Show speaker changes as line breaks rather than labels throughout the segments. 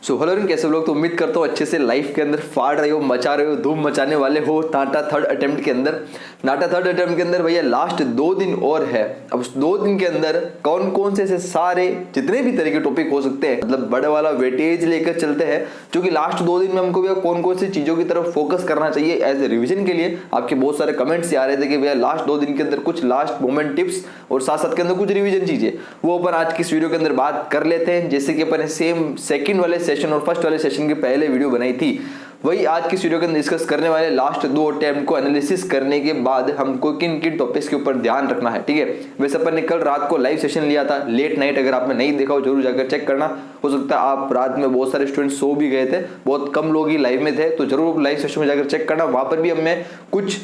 So hello कैसे हो लोग। तो उम्मीद करता हूँ अच्छे से लाइफ के अंदर फाड़ रहे हो, मचा रहे हो, धूम मचाने वाले हो। नाटा थर्ड अटेम्प्ट के अंदर भैया लास्ट 2 दिन और है। अब उस 2 दिन के अंदर कौन कौन से ऐसे सारे जितने भी तरह के टॉपिक हो सकते हैं, मतलब बड़े वाला वेटेज लेकर चलते हैं, जो कि लास्ट 2 दिन में हमको भैया कौन कौन सी चीजों की तरफ फोकस करना चाहिए एज ए रिविजन के लिए। आपके बहुत सारे कमेंट्स आ रहे थे कि भैया लास्ट 2 दिन के अंदर कुछ लास्ट मोमेंट टिप्स और साथ साथ के अंदर कुछ रिविजन चीजें, वो अपन आज की इस वीडियो के अंदर बात कर लेते हैं। जैसे कि अपन सेम सेकंड वाले सेशन और फर्स्ट वाले सेशन के पहले वीडियो बनाई थी, वही आज की वीडियो के अंदर डिस्कस करने वाले। लास्ट 2 अटेम्प्ट को एनालिसिस करने के बाद हमको किन किन टॉपिक्स के ऊपर ध्यान रखना है, ठीक है। वैसे अपन ने कल रात को लाइव सेशन लिया था, लेट नाइट, अगर आपने नहीं देखा हो जरूर जाकर चेक करना। हो सकता है आप रात में बहुत सारे स्टूडेंट सो भी गए थे, बहुत कम लोग ही लाइव में थे, तो जरूर लाइव सेशन में जाकर चेक करना। वहां पर भी हमने कुछ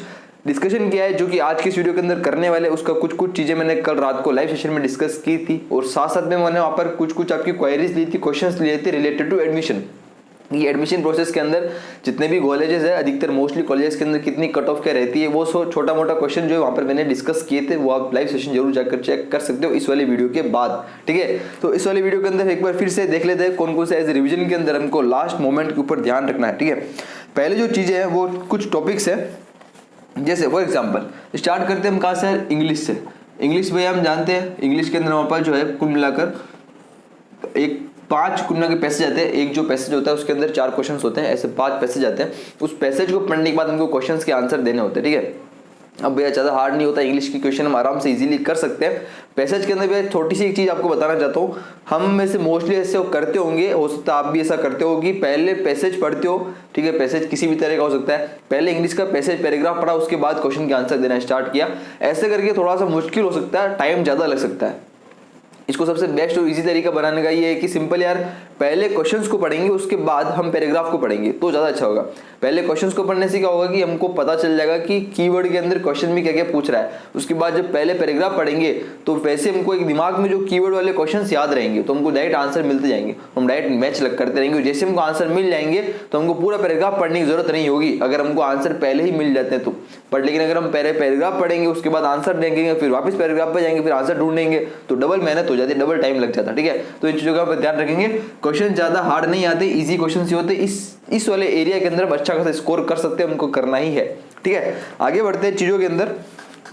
डिस्कशन किया है जो कि आज की वीडियो के अंदर करने वाले, उसका कुछ चीजें मैंने कल रात को लाइव सेशन में डिस्कस की थी। और साथ साथ में मैंने वहां पर कुछ आपकी क्वेरीज ली थी, क्वेश्चंस लिए थे रिलेटेड टू एडमिशन। ये एडमिशन प्रोसेस के अंदर जितने भी कॉलेजेस है, अधिकतर मोस्टली कॉलेजेस के अंदर कितनी कट ऑफ क्या रहती है, वो छोटा मोटा क्वेश्चन जो है वहां पर मैंने डिस्कस किए थे, वो आप लाइव सेशन जरूर जाकर चेक कर सकते हो इस वाली वीडियो के बाद, ठीक है। तो इस वाली वीडियो के अंदर एक बार फिर से देख लेते हैं कौन कौन से एज रिविजन के अंदर हमको लास्ट मोमेंट के ऊपर ध्यान रखना है, ठीक है। पहले जो चीजें हैं वो कुछ टॉपिक्स है, जैसे फॉर एग्जाम्पल स्टार्ट करते हैं हम कहाँ से, इंग्लिश से। इंग्लिश भैया हम जानते हैं, इंग्लिश के अंदर हमारे पास जो है कुल मिलाकर 5 कुल के पैसेज आते हैं। एक जो पैसेज होता है उसके अंदर 4 क्वेश्चंस होते हैं, ऐसे 5 पैसेज आते हैं। उस पैसेज को पढ़ने के बाद हमको क्वेश्चंस के आंसर देने होते हैं, ठीक है। अब भैया ज़्यादा हार्ड नहीं होता, इंग्लिश की क्वेश्चन हम आराम से इजीली कर सकते हैं। पैसेज के अंदर भैया छोटी सी एक चीज़ आपको बताना चाहता हूँ, हम में से मोस्टली ऐसे करते होंगे, हो सकता है आप भी ऐसा करते हो कि पहले पैसेज पढ़ते हो, ठीक है। पैसेज किसी भी तरह का हो सकता है, पहले इंग्लिश का पैसेज पैराग्राफ पढ़ा, उसके बाद क्वेश्चन के आंसर देना स्टार्ट किया। ऐसे करके थोड़ा सा मुश्किल हो सकता है, टाइम ज़्यादा लग सकता है। इसको सबसे बेस्ट और इजी तरीका बनाने का ये है कि सिंपल यार, पहले क्वेश्चंस को पढ़ेंगे उसके बाद हम पैराग्राफ को पढ़ेंगे तो ज़्यादा अच्छा होगा। पहले क्वेश्चंस को पढ़ने से क्या होगा कि हमको पता चल जाएगा कि कीवर्ड के अंदर क्वेश्चन में क्या क्या पूछ रहा है। उसके बाद जब पहले पैराग्राफ पढ़ेंगे तो वैसे हमको एक दिमाग में जो कीवर्ड वाले क्वेश्चंस याद रहेंगे, तो हमको डायरेक्ट आंसर मिलते जाएंगे, हम डायरेक्ट मैच करते रहेंगे। जैसे हमको आंसर मिल जाएंगे तो हमको पूरा पैराग्राफ पढ़ने की जरूरत नहीं होगी, अगर हमको आंसर पहले ही मिल जाते हैं तो। बट लेकिन अगर हम पहले पैराग्राफ पढ़ेंगे उसके बाद आंसर देंगे, फिर वापस पैराग्राफ पे जाएंगे, फिर आंसर ढूंढेंगे, तो डबल मेहनत हो जाती है, डबल टाइम लग जाता है, ठीक है। तो इन चीजों का ध्यान रखेंगे। क्वेश्चन ज्यादा हार्ड नहीं आते, इजी क्वेश्चन ही होते। इस वाले एरिया के अंदर अच्छा खासा स्कोर कर सकते हैं, हमको करना ही है, ठीक है। आगे बढ़ते हैं चीजों के अंदर।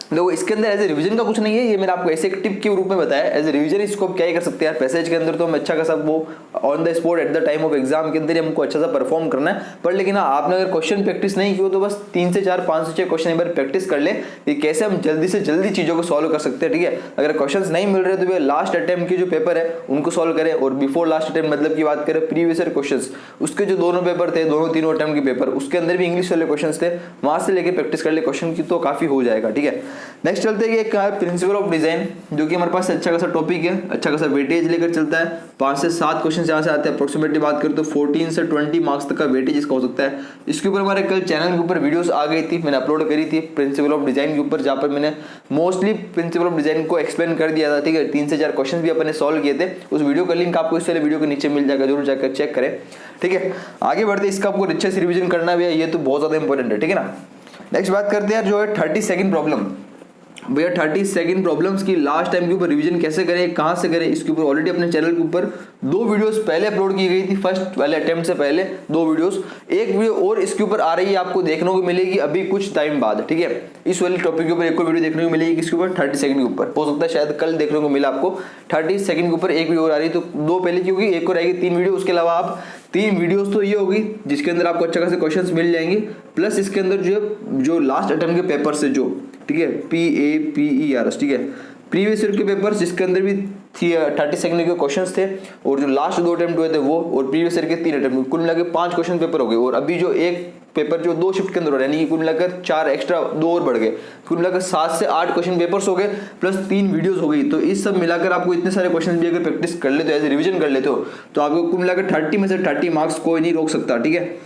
देखो इसके अंदर एज ए रिवीजन का कुछ नहीं है, ये मैंने आपको ऐसे एक टिप के रूप में बताया। एज ए रिवीजन इसको आप क्या ही कर सकते हैं यार, पैसेज के अंदर तो हम अच्छा खासा वो on the spot at the time of exam के अंदर हमको अच्छा सा परफॉर्म करना है। पर लेकिन आपने अगर क्वेश्चन प्रैक्टिस नहीं की हो तो बस 3 से 4, 5 से 6 क्वेश्चन एक बार प्रैक्टिस कर ले कि कैसे हम जल्दी से जल्दी चीजों को सॉल्व कर सकते हैं, ठीक है। अगर क्वेश्चन नहीं मिल रहे तो लास्ट अटेम्प्ट के जो पेपर है उनको सॉल्व करें, और बिफोर लास्ट अटेम्प्ट मतलब की बात करें प्रीवियस ईयर क्वेश्चन, उसके जो दोनों पेपर थे, दोनों तीनों अटेम्प्ट के पेपर, उसके अंदर भी इंग्लिश वाले क्वेश्चन थे, वहां से लेकर प्रैक्टिस कर ले क्वेश्चन की, तो काफी हो जाएगा, ठीक है। नेक्स्ट चलते हैं एक प्रिंसिपल ऑफ डिजाइन, जो कि हमारे पास अच्छा खासा टॉपिक है, अच्छा खासा वेटेज लेकर चलता है। 5 से 7 क्वेश्चन यहाँ से आते हैं, अप्रोक्सीमेटली बात करें तो 14 से 20 मार्क्स तक का वेटेज इसका हो सकता है। इसके ऊपर हमारे कल चैनल के ऊपर वीडियोस आ गई थी, मैंने अपलोड करी थी प्रिंसिपल ऑफ डिजाइन के ऊपर, जहाँ पर मैंने मोस्टली प्रिंसिपल ऑफ डिजाइन को एक्सप्लेन कर दिया था, ठीक है। 3 से 4 क्वेश्चन भी अपने सॉल्व किए थे, उस वीडियो का लिंक आपको इस वाले वीडियो के नीचे मिल जाएगा, जरूर जाकर चेक करें, ठीक है। आगे बढ़ते, इसका आपको अच्छे से रिविजन करना भी है, ये तो बहुत ज्यादा इंपॉर्टेंट है, ठीक है ना। नेक्स्ट बात करते हैं जो है 32nd प्रॉब्लम। भैया 32nd प्रॉब्लम्स की लास्ट टाइम के ऊपर रिवीजन कैसे करें, कहां से करें, इसके ऊपर ऑलरेडी अपने चैनल के ऊपर 2 वीडियोस पहले अपलोड की गई थी, फर्स्ट वाले अटेम्प्ट से पहले 2 वीडियोस, एक वीडियो और इसके ऊपर आ रही है, आपको देखने को मिलेगी अभी कुछ टाइम बाद, ठीक है। इस वाले टॉपिक के ऊपर एक और वीडियो देखने को मिलेगी, किसके ऊपर, 32nd के ऊपर। हो सकता है शायद कल देखने को मिला आपको, 32nd के ऊपर एक वीडियो और आ रही है, तो 2 पहले की होगी, एक और आएगी, 3 वीडियो। उसके अलावा आप 3 वीडियोस तो ये होगी जिसके अंदर आपको अच्छा खासे क्वेश्चंस मिल जाएंगे, प्लस इसके अंदर जो लास्ट अटेम्प्ट के पेपर से जो, ठीक है, PAPERS, ठीक है, प्रीवियस ईयर के पेपर जिसके अंदर भी 32nd के क्वेश्चंस थे, और जो लास्ट 2 अटेम्प्ट हुए थे वो, और प्रीवियस ईयर के 3 अटेम्प्ट, कुल मिलाकर 5 क्वेश्चन पेपर हो गए। और अभी जो एक पेपर जो 2 शिफ्ट के अंदर हो रहा है, यानी कि कुल मिलाकर 4 एक्स्ट्रा 2 और बढ़ गए, कुल मिलाकर 7 से 8 क्वेश्चन पेपर्स हो गए, प्लस 3 वीडियोस हो गई। तो इस सब मिलाकर आपको इतने सारे क्वेश्चन भी अगर प्रैक्टिस कर लेते हो, ऐसे रिविजन कर लेते हो, तो आपको कुल मिलाकर 30 में से 30 मार्क्स कोई नहीं रोक सकता, ठीक है।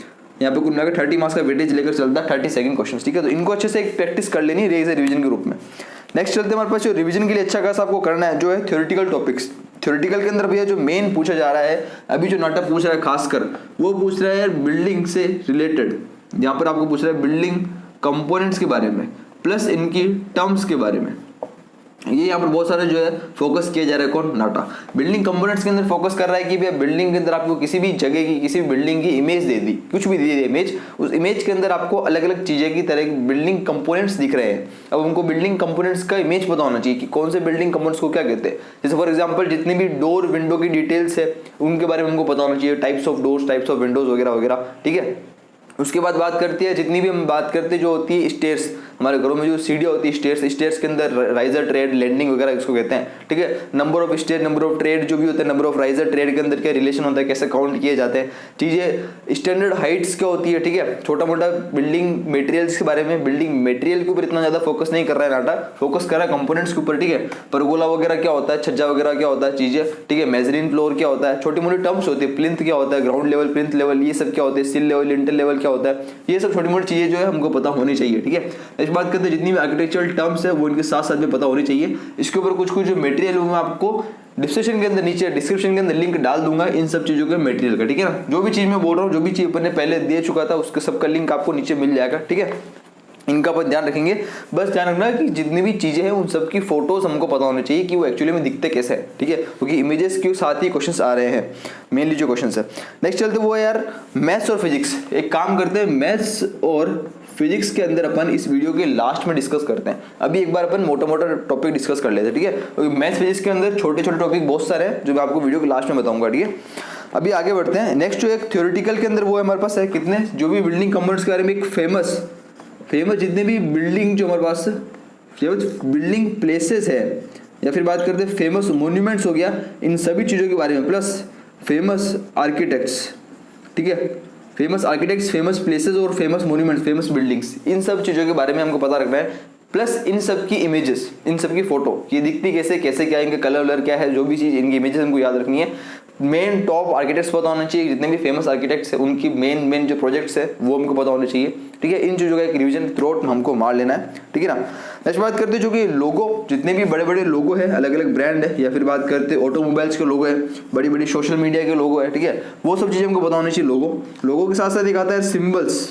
यहाँ पे कुल मिलाकर 30 मार्क्स का वेटेज लेकर चलता है 32nd क्वेश्चन, ठीक है। तो इनको अच्छे से एक प्रैक्टिस कर लेनी है रिविजन के रूप में। नेक्स्ट चलते हैं हमारे पास जो रिविजन के लिए अच्छा खासा आपको करना है, जो है थ्योरेटिकल टॉपिक्स। थ्योरेटिकल के अंदर भैया जो मेन पूछा जा रहा है, अभी जो नाटक पूछ रहा है खासकर, वो पूछ रहा है बिल्डिंग से रिलेटेड। यहाँ पर आपको पूछ रहा है बिल्डिंग कंपोनेंट्स के बारे में, प्लस इनकी टर्म्स के बारे में, ये यहाँ पर बहुत सारे जो है फोकस किया जा रहा है, कौन, नाटा। बिल्डिंग कंपोनेंट्स के अंदर फोकस कर रहा है कि भैया बिल्डिंग के अंदर आपको किसी भी जगह की, किसी भी बिल्डिंग की इमेज दे दी, कुछ भी दे दी इमेज, उस इमेज के अंदर आपको अलग अलग चीजें की तरह बिल्डिंग कंपोनेंट्स दिख रहे हैं। अब उनको बिल्डिंग कंपोनेंट्स का इमेज पता होना चाहिए कि कौन से बिल्डिंग कंपोनेंट्स को क्या कहते हैं। जैसे फॉर एग्जाम्पल जितनी भी डोर विंडो की डिटेल्स है उनके बारे में उनको पता होना चाहिए, types of doors, types of Windows वगैरह वगैरह, ठीक है। उसके बाद बात करती है, जितनी भी हम बात करते हैं जो होती है स्टेयर्स, हमारे घरों में जो सीढ़ियाँ होती है स्टेयर्स, स्टेयर्स के अंदर राइजर, ट्रेड, लैंडिंग वगैरह इसको कहते हैं, ठीक है। Number of stair, number of tread जो भी होता है, नंबर ऑफ राइजर, ट्रेड के अंदर क्या रिलेशन होता है, कैसे काउंट किए जाते हैं चीजें। स्टैंडर्ड हाइट्स क्या होती है, ठीक है। छोटा मोटा बिल्डिंग मटेरियल्स के बारे में, बिल्डिंग मटेरियल के ऊपर इतना ज्यादा फोकस नहीं कर रहा है नाटा, फोकस कर रहा है कंपोनेंट्स के ऊपर, ठीक है। परगोला वगैरह क्या होता है, छज्जा वगैरह क्या होता है चीजें, ठीक है। मेजरीन फ्लोर क्या होता है, छोटी मोटी टर्म्स होती है, प्लिंथ क्या होता है, ग्राउंड लेवल, प्लिंथ लेवल, ये सब क्या होते हैं, सिल लेवल, लिंटल लेवल क्या होता है, ये सब छोटी मोटी चीजें जो है हमको पता होनी चाहिए, ठीक है। इस बात करते हैं जितनी भी आर्किटेक्चरल टर्म्स है वो इनके साथ साथ में पता होनी चाहिए। इसके ऊपर कुछ कुछ जो मटेरियल मैं आपको डिस्क्रिप्शन के अंदर, नीचे डिस्क्रिप्शन के अंदर लिंक डाल दूंगा इन सब चीजों के मटेरियल का, ठीक है ना। जो भी चीज मैं बोल रहा हूँ, जो भी चीज अपन ने पहले दे चुका था उसके सबका लिंक आपको नीचे मिल जाएगा, ठीक है। इनका पर ध्यान रखेंगे, बस ध्यान रखना कि जितनी भी चीजें हैं उन सब की फोटोज हमको पता होनी चाहिए कि वो एक्चुअली में दिखते कैसे हैं, ठीक है, क्योंकि इमेजेस के साथ ही क्वेश्चंस आ रहे हैं मेनली जो क्वेश्चंस है। नेक्स्ट चलते वो है यार मैथ्स और फिजिक्स। एक काम करते हैं, मैथ्स और फिजिक्स के अंदर अपन इस वीडियो के लास्ट में डिस्कस करते हैं। अभी एक बार अपन मोटा मोटा टॉपिक डिस्कस कर लेते हैं, ठीक है, क्योंकि मैथ्स फिजिक्स के अंदर छोटे छोटे टॉपिक बहुत सारे हैं जो मैं आपको वीडियो के लास्ट में बताऊंगा, ठीक है। अभी आगे बढ़ते हैं। नेक्स्ट जो एक थ्योरेटिकल के अंदर वो है हमारे पास है कितने, जो भी बिल्डिंग कंपोनेंट्स के बारे में एक फेमस जितने भी बिल्डिंग जो हमारे पास फेमस बिल्डिंग प्लेसेस है, या फिर बात करते हैं फेमस मोन्यूमेंट्स हो गया, इन सभी चीज़ों के बारे में, प्लस फेमस आर्किटेक्ट्स, ठीक है, फेमस आर्किटेक्ट्स, फेमस प्लेसेस और फेमस मोन्यूमेंट्स, फेमस बिल्डिंग्स, इन सब चीज़ों के बारे में हमको पता रखना है। प्लस इन सब की इमेजेस, इन सब की फोटो, ये दिखती कैसे, कैसे क्या, इनका कलर वलर क्या है, जो भी चीज़ इनकी इमेजेस हमको याद रखनी है। मेन टॉप आर्किटेक्ट्स पता होना चाहिए, जितने भी फेमस आर्किटेक्ट्स हैं उनकी मेन जो प्रोजेक्ट्स है वो हमको पता होने चाहिए, ठीक है। इन चीज़ों का एक रिवीजन थ्रू हमको मार लेना है, ठीक है ना। नेक्स्ट बात करते हैं जो कि लोगो, जितने भी बड़े बड़े लोगो है, अलग अलग ब्रांड है, या फिर बात करते हैं ऑटोमोबाइल्स के लोगो है, बड़ी बड़ी सोशल मीडिया के लोगो है, ठीक है, वो सब चीज़ें हमको पता होनी चाहिए। लोगो के साथ साथ एक आता है सिम्बल्स,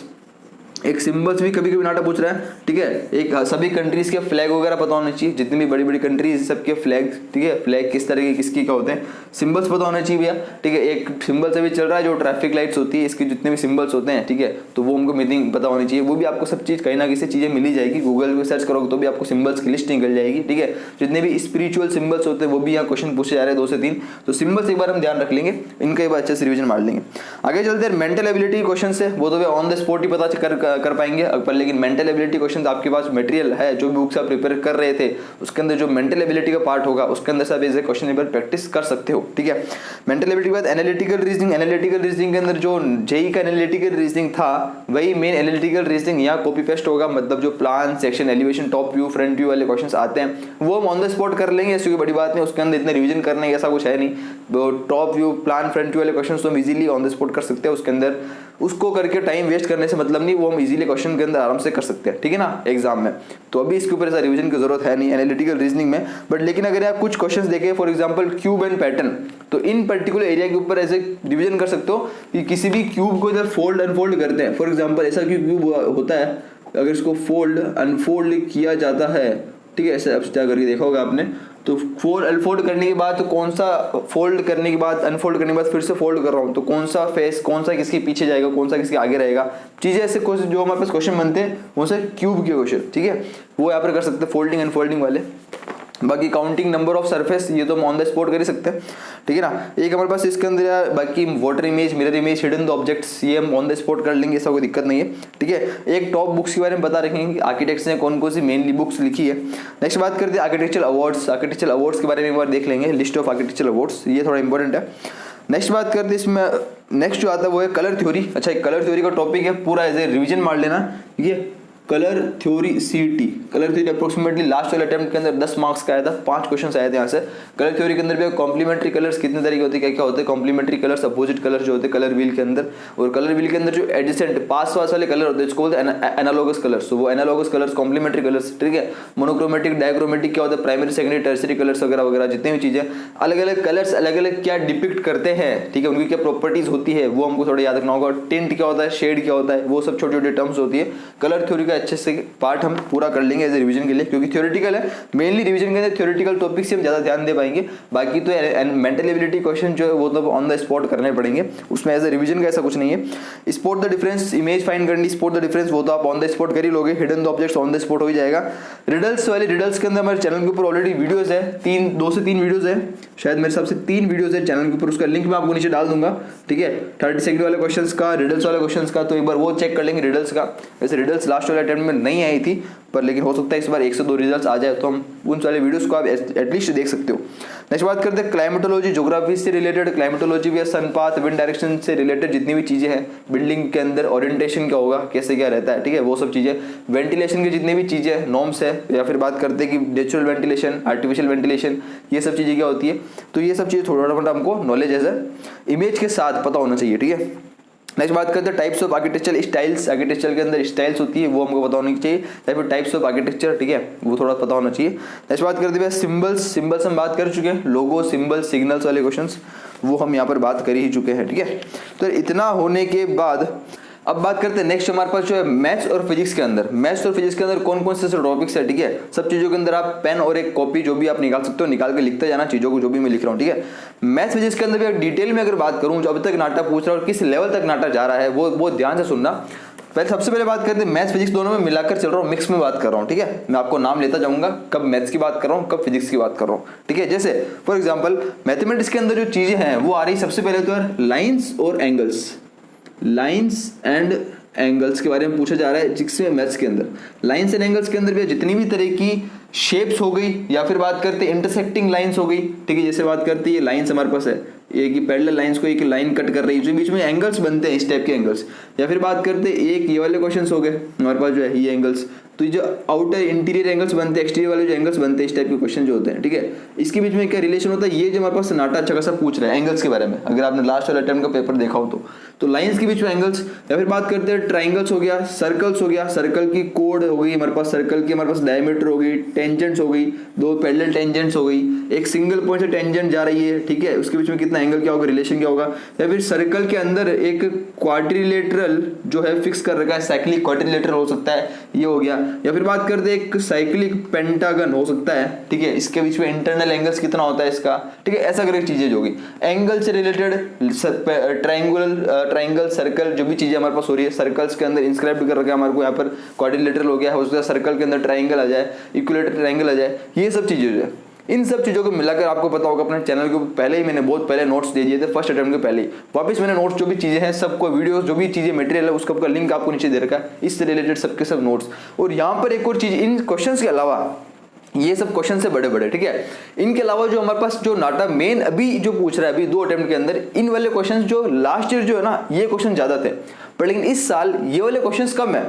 एक सिंबल्स भी कभी कभी नाटा पूछ रहा है, ठीक है। एक सभी कंट्रीज के फ्लैग वगैरह पता होने चाहिए, जितनी भी बड़ी बड़ी कंट्रीज सबके फ्लैग, ठीक है, फ्लैग किस तरह के किसकी क्या होते हैं, सिंबल्स पता होने चाहिए भैया, ठीक है। एक सिंबल से भी चल रहा है जो ट्रैफिक लाइट्स होती है, इसके जितने भी सिंबल्स होते हैं, ठीक है, तो वो हमको मीनिंग पता होनी चाहिए। वो भी आपको सब चीज़ कहीं ना किसी चीज़ें मिली जाएगी, गूगल पे सर्च करोगे तो भी आपको सिंबल्स की लिस्ट निकल जाएगी, ठीक है। जितने भी स्पिरिचुअल सिंबल्स होते हैं वो भी यहाँ क्वेश्चन पूछे जा रहे हैं 2 से 3, तो सिंबल्स एक बार हम ध्यान रख लेंगे, इनका एक बार अच्छे से रिविजन मार लेंगे। आगे चलते हैं मेंटल एबिलिटी क्वेश्चन से, वो तो ऑन द स्पॉट ही पता कर पाएंगे, लेकिन मेंटल एबिलिटी क्वेश्चन आपके पास मटेरियल है, जो भी बुक्स आप प्रिपेयर कर रहे थे उसके अंदर जो मेंटल एबिलिटी का पार्ट होगा उसके अंदर सब ऐसे क्वेश्चन पेपर प्रैक्टिस कर सकते हो, ठीक है। मेंटल एबिलिटी के बाद एनालिटिकल रीजनिंग, एनालिटिकल रीजनिंग के अंदर जो जेई का एनालिटिकल रीजनिंग था वही मेन एनालिटिकल रीजनिंग यहाँ कॉपी पेस्ट होगा, मतलब जो plan, section, elevation, top view, front view वाले क्वेश्चंस आते हैं वो हम ऑन द स्पॉट कर लेंगे, ऐसी कोई बड़ी बात नहीं, उसके अंदर इतना रिवीजन करने की ऐसा कुछ है नहीं। Top view, plan, front view वाले क्वेश्चन तो हम इजीली ऑन द स्पॉट कर सकते हैं, उसके अंदर उसको करके टाइम वेस्ट करने से मतलब नहीं, वो हम इजीली क्वेश्चन के अंदर आराम से कर सकते हैं, ठीक है ना, एग्जाम में। तो अभी इसके ऊपर ऐसा रिवीजन की जरूरत है नहीं एनालिटिकल रीजनिंग में, बट लेकिन अगर आप कुछ क्वेश्चंस देखें for example cube and pattern, तो इन पर्टिकुलर एरिया के ऊपर ऐसे रिवीजन कर सकते हो कि किसी भी क्यूब को इधर फोल्ड अनफोल्ड करते हैं, फॉर एग्जांपल ऐसा क्यूब होता है, अगर इसको फोल्ड अनफोल्ड किया जाता है, ठीक है, ऐसे अब क्या करके देखा होगा आपने, तो फोल्ड करने के बाद तो कौन सा, फोल्ड करने के बाद अनफोल्ड करने के बाद फिर से फोल्ड कर रहा हूँ, तो कौन सा फेस, कौन सा किसके पीछे जाएगा, कौन सा किसके आगे रहेगा, चीजें ऐसे जो हमारे पास क्वेश्चन बनते हैं वो से क्यूब के क्वेश्चन, ठीक है, वो यहाँ पर कर सकते हैं फोल्डिंग अनफोल्डिंग वाले। बाकी काउंटिंग नंबर ऑफ सरफेस ये तो हम ऑन द स्पॉट कर ही सकते हैं, ठीक है ना। एक हमारे पास इसके अंदर यार बाकी water image, mirror image, hidden the objects, ये हम ऑन द स्पॉट कर लेंगे, ऐसा कोई दिक्कत नहीं है, ठीक है। एक टॉप बुक्स के बारे में बता रखेंगे कि आर्किटेक्ट्स ने कौन कौन सी मेनली बुक्स लिखी है। नेक्स्ट बात करते हैं आर्किटेक्चरल अवार्ड्स, आर्किटेक्चरल अवार्ड्स के बारे में एक बार देख लेंगे, लिस्ट ऑफ आर्किटेक्चरल अवार्ड्स, ये थोड़ा इंपॉर्टेंट है। नेक्स्ट बात करते हैं इसमें, नेक्स्ट जो आता है वो है कलर थ्योरी। अच्छा, कलर थ्योरी का टॉपिक है, पूरा एज ए रिविजन मार लेना, ठीक है। कलर थ्योरी सीटी, कलर थ्योरी अप्रोक्सीमेटली लास्ट वाले अटेम्प्ट के अंदर 10 मार्क्स का आया था, 5 क्वेश्चन आए थे यहाँ से। कलर थ्योरी के अंदर भी कॉम्प्लीमेंट्री कलर्स कितने तरह के होते हैं, क्या क्या होते हैं, कॉम्प्लीमेंट्री कलर्स, अपोजिट कलर्स जो होते हैं कलर व्हील के अंदर, और कलर व्हील के अंदर जो एडजेसेंट पास वाले कलर होते हैं इसको बोलते हैं एनालॉगस कलर्स, तो वो एनालॉगस कलर्स, कॉम्प्लीमेंट्री कलर्स, ठीक है। मोनोक्रोमेटिक, डायक्रोमेटिक क्या होता है, प्राइमरी, सेकेंडरी, टर्सरी कलर्स वगैरह वगैरह, जितनी भी चीजें, अलग अलग कलर्स अलग अलग क्या डिपिक्ट करते हैं, ठीक है, उनकी क्या प्रॉपर्टीज होती है वो हमको थोड़ा याद रखना होगा। टिंट क्या होता है, शेड क्या होता है, वो सब छोटी छोटी टर्म्स होती है। कलर थ्योरी का अच्छे से पार्ट हम पूरा कर लेंगे एज ए रिवीजन के लिए, क्योंकि थ्योरेटिकल है मेनली। रिवीजन के अंदर थ्योरेटिकल टॉपिक से हम ज़्यादा ध्यान दे पाएंगे, बाकी तो मेंटल एबिलिटी क्वेश्चन जो है वो तो ऑन द स्पॉट करने पड़ेंगे, उसमें एज ए रिवीजन का ऐसा कुछ नहीं है। Spot the difference, image find करनी, स्पॉट द डिफरेंस वो तो आप ऑन द स्पॉट कर ही लोगे, hidden the objects on the spot हो ही जाएगा। रिडल्स वाले, रिडल्स के अंदर हमारे चैनल के ऊपर ऑलरेडी वीडियोस है, 2 से 3 वीडियोस है, शायद मेरे हिसाब से 3 वीडियोस है चैनल के ऊपर, उसका लिंक मैं आपको नीचे डाल दूंगा, ठीक है। 30 सेकंड वाले क्वेश्चंस का, रिडल्स वाले क्वेश्चंस का, तो एक बार वो चेक कर लेंगे रिडल्स का। वैसे रिडल्स लास्ट वाले अटेम्प्ट में नहीं आई थी, पर लेकिन हो सकता है इस बार 1 से 2 रिजल्ट्स आ जाए, तो हम उन वाले वीडियोस को आप एटलीस्ट देख सकते हो। नेक्स्ट बात करते हैं क्लाइमेटोलॉजी, ज्योग्राफी से रिलेटेड क्लाइमेटोलॉजी भी, सनपाथ, विंड डायरेक्शन से रिलेटेड जितनी भी चीजें हैं, बिल्डिंग के अंदर ओरिएंटेशन क्या होगा, कैसे क्या रहता है, ठीक है, वो सब चीजें, वेंटिलेशन की जितनी भी चीजें नॉर्म्स है, या फिर बात करते हैं कि नेचुरल वेंटिलेशन, आर्टिफिशियल वेंटिलेशन, ये सब चीजें क्या होती है, तो ये सब चीजें थोड़ा मोटा हमको नॉलेज एज इमेज के साथ पता होना चाहिए, ठीक है। नेक्स्ट बात करते हैं types of architectural styles, architecture के अंदर स्टाइल्स होती है वो हमको पता होनी चाहिए, या फिर टाइप्स ऑफ आर्किटेक्चर, ठीक है, वो थोड़ा पता होना चाहिए। नेक्स्ट बात करते हैं सिंबल्स, सिंबल्स हम बात कर चुके हैं, लोगो, सिंबल, सिग्नल्स वाले क्वेश्चंस वो हम यहाँ पर बात कर ही चुके हैं, ठीक है। तो इतना होने के बाद अब बात करते हैं नेक्स्ट हमारे पास जो है मैथ्स और फिजिक्स के अंदर, मैथ्स और फिजिक्स के अंदर कौन कौन से टॉपिक्स है, ठीक है। सब चीजों के अंदर आप पेन और एक कॉपी जो भी आप निकाल सकते हो, निकाल के लिखते जाना चीजों को, जो भी मैं लिख रहा हूँ, ठीक है। मैथ्स फिजिक्स के अंदर भी डिटेल में अगर बात करूँ, जो अभी तक नाटा पूछ रहा है और किस लेवल तक नाटा जा रहा है, वो ध्यान से सुनना। पहले सबसे पहले बात करते हैं मैथ्स फिजिक्स दोनों में मिलाकर चल रहा हूँ, मिक्स में बात कर रहा हूँ, ठीक है। मैं आपको नाम लेता जाऊंगा, कब मैथ्स की बात कर रहा हूँ, कब फिजिक्स की बात कर रहा हूँ, ठीक है। जैसे फॉर एग्जाम्पल मैथमेटिक्स के अंदर जो चीजें हैं वो आ रही सबसे पहले तो लाइन्स और एंगल्स, लाइन्स एंड एंगल्स के बारे में पूछा जा रहा है, जिसमें मैथ्स के अंदर लाइन्स एंड एंगल्स के अंदर भी जितनी भी तरह की शेप्स हो गई, या फिर बात करते हैं इंटरसेक्टिंग लाइंस हो गई, ठीक है। जैसे बात करते हैं ये लाइंस हमारे पास है, एक ही पैरेलल लाइंस को एक लाइन कट कर रही है, जो बीच में एंगल्स बनते हैं इस टाइप के एंगल्स, या फिर बात करते हैं एक ये वाले क्वेश्चंस हो गए हमारे पास जो है ये एंगल्स, तो जो आउटर इंटीरियर एंगल्स बनते हैं, एक्सटीरियर वाले जो एंगल्स बनते हैं, इस टाइप के क्वेश्चन जो होते हैं, ठीक है। इसके बीच में क्या रिलेशन होता है, ये जो हमारे पास नाटा अच्छा खासा पूछ रहा है एंगल्स के बारे में, अगर आपने लास्ट वाला अटेम्प्ट का पेपर देखा हो तो लाइंस के बीच में एंगल्स, या फिर बात करते हैं ट्राइंगल्स हो गया, सर्कल्स हो गया, सर्कल की कोड हो गई हमारे पास, सर्कल की हमारे पास डायमीटर हो गई, टेंजेंट्स हो गई, 2 पैरेलल टेंजेंट्स हो गई, एक सिंगल पॉइंट से टेंजेंट जा रही है, ठीक है, उसके बीच में कितना एंगल क्या होगा, रिलेशन क्या होगा। या फिर सर्कल के अंदर एक क्वाड्रिलेटरल जो है फिक्स कर रखा है, साइक्लिक क्वाड्रिलेटरल हो सकता है, ये हो गया। या फिर बात करते हैं एक साइक्लिक पेंटागन हो सकता है, ठीक है, इसके बीच में इंटरनल एंगल्स कितना होता है इसका, ठीक है। ऐसा करके चीजें जो होगी एंगल से रिलेटेड, ट्राइंगल, सर्कल, जो भी चीजें हमारे पास हो रही है, सर्कल्स के अंदर इंस्क्राइब कर रखा है हमारे को, यहाँ पर क्वाड्रिलेटरल हो गया, हो सकता है सर्कल के अंदर ट्राइंगल आ जाए, इक्विलेटरल ट्राइंगल आ जाए, ये सब चीजें जो है, इन सब चीजों को मिलाकर आपको पता होगा अपने चैनल के पहले ही मैंने बहुत पहले नोट्स दे दिए थे, फर्स्ट अटेम्प्ट के पहले ही। वापस मैंने नोट्स जो भी चीजें हैं सबको, वीडियोस जो भी चीजें मटेरियल है उसका लिंक आपको नीचे दे रखा है, इससे रिलेटेड सबके सब नोट्स। और यहाँ पर एक और चीज, इन क्वेश्चंस के अलावा ये सब क्वेश्चन से बड़े बड़े, ठीक है, इनके अलावा जो हमारे पास जो नाटा मेन अभी जो पूछ रहा है अभी 2 अटेम्प्ट के अंदर, इन वाले क्वेश्चंस जो लास्ट ईयर जो है ना ये क्वेश्चन ज्यादा थे, पर लेकिन इस साल ये वाले क्वेश्चंस कम है।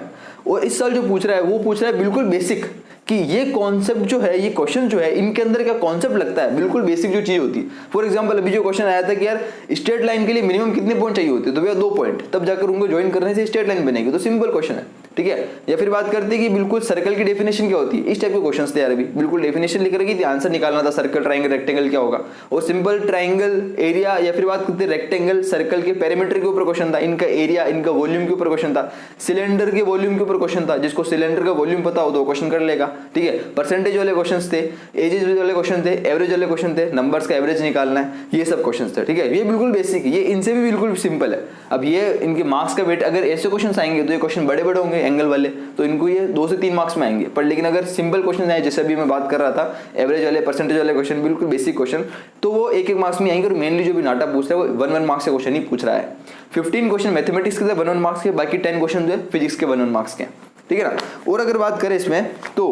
और इस साल जो पूछ रहा है वो पूछ रहा है बिल्कुल बेसिक, कि ये कॉन्सेप्ट जो है, ये क्वेश्चन जो है, इनके अंदर क्या कॉन्सेप्ट लगता है, बिल्कुल बेसिक जो चीज होती है। फॉर एग्जांपल अभी जो क्वेश्चन आया था कि यार स्ट्रेट लाइन के लिए मिनिमम कितने पॉइंट चाहिए होते हैं, तो भैया 2 पॉइंट, तब जाकर उनको ज्वाइन करने से स्ट्रेट लाइन बनेगी, तो सिंपल क्वेश्चन है, ठीक है। या फिर बात करते हैं कि बिल्कुल सर्कल की डेफिनेशन क्या होती है, इस टाइप के क्वेश्चंस थे यार, अभी बिल्कुल डेफिनेशन लिख रखी थी, आंसर निकालना था, सर्कल, ट्राइंगल, रेक्टेंगल क्या होगा, और सिंपल ट्राइंगल एरिया, या फिर बात करते हैं रेक्टेंगल, सर्कल के पेरीमीटर के ऊपर क्वेश्चन था, इनका एरिया, इनका वॉल्यूम के ऊपर क्वेश्चन था, सिलेंडर के वॉल्यूम के ऊपर क्वेश्चन था, जिसको सिलेंडर का वॉल्यूम पता हो तो क्वेश्चन कर लेगा, ठीक है। परसेंटेज वाले क्वेश्चंस थे, एजेज वाले क्वेश्चन थे, एवरेज वाले क्वेश्चन थे, नंबर्स का एवरेज निकालना है, ये सब क्वेश्चंस थे, ठीक है। ये बिल्कुल बेसिक है, ये इनसे भी बिल्कुल सिंपल है। अब ये इनके मार्क्स का वेट, अगर ऐसे क्वेश्चन आएंगे तो ये क्वेश्चन बड़े बड़े होंगे एंगल वाले, तो इनको ये 2 से 3 मार्क्स में आएंगे, पर लेकिन अगर सिंपल क्वेश्चन आए, जैसे अभी मैं बात कर रहा था एवरेज वाले, परसेंटेज वाले क्वेश्चन, बिल्कुल बेसिक क्वेश्चन, तो वो 1-1 मार्क्स में आएंगे। और मेनली जो भी नाटा पूछ रहा है वो 1-1 मार्क्स के क्वेश्चन ही पूछ रहा है। 15 क्वेश्चन मैथमेटिक्स के 1-1 मार्क्स के, बाकी 10 क्वेश्चन जो है फिजिक्स के 1-1 मार्क्स के, ठीक है ना। और अगर बात करें इसमें, तो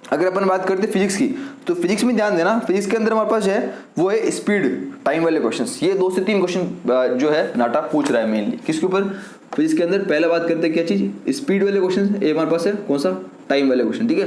अगर अपन बात करते हैं फिजिक्स की, तो फिजिक्स में ध्यान देना, फिजिक्स के अंदर हमारे पास है वो है स्पीड, टाइम वाले क्वेश्चंस। ये 2 से 3 क्वेश्चन जो है नाटा पूछ रहा है मेनली, किसके ऊपर, फिजिक्स के अंदर। पहले बात करते हैं क्या चीज, स्पीड वाले क्वेश्चन, ये हमारे पास है कौन सा, टाइम वाले क्वेश्चन, ठीक है।